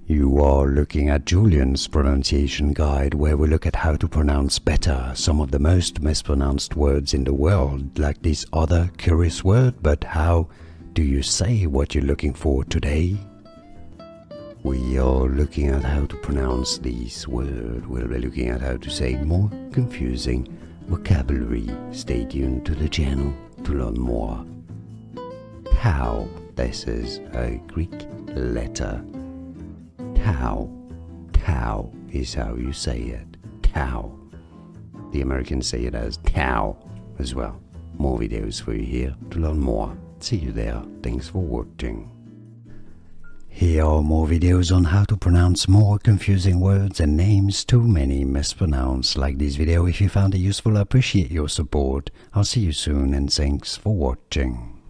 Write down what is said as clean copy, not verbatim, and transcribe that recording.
You are looking at Julian's pronunciation guide, where we look at how to pronounce better some of the most mispronounced words in the world, like this other curious word. But how do you say what you're looking for today? We are looking at how to pronounce this word. We'll be looking at how to say more confusing vocabulary. Stay tuned to the channel to learn more. Tau. This is a Greek letter. Tau. Tau is how you say it. Tau. The Americans say it as Tau as well. More videos for you here to learn more. See you there. Thanks for watching. Here are more videos on how to pronounce more confusing words and names too many mispronounced. Like this video if you found it useful. I appreciate your support. I'll see you soon and thanks for watching.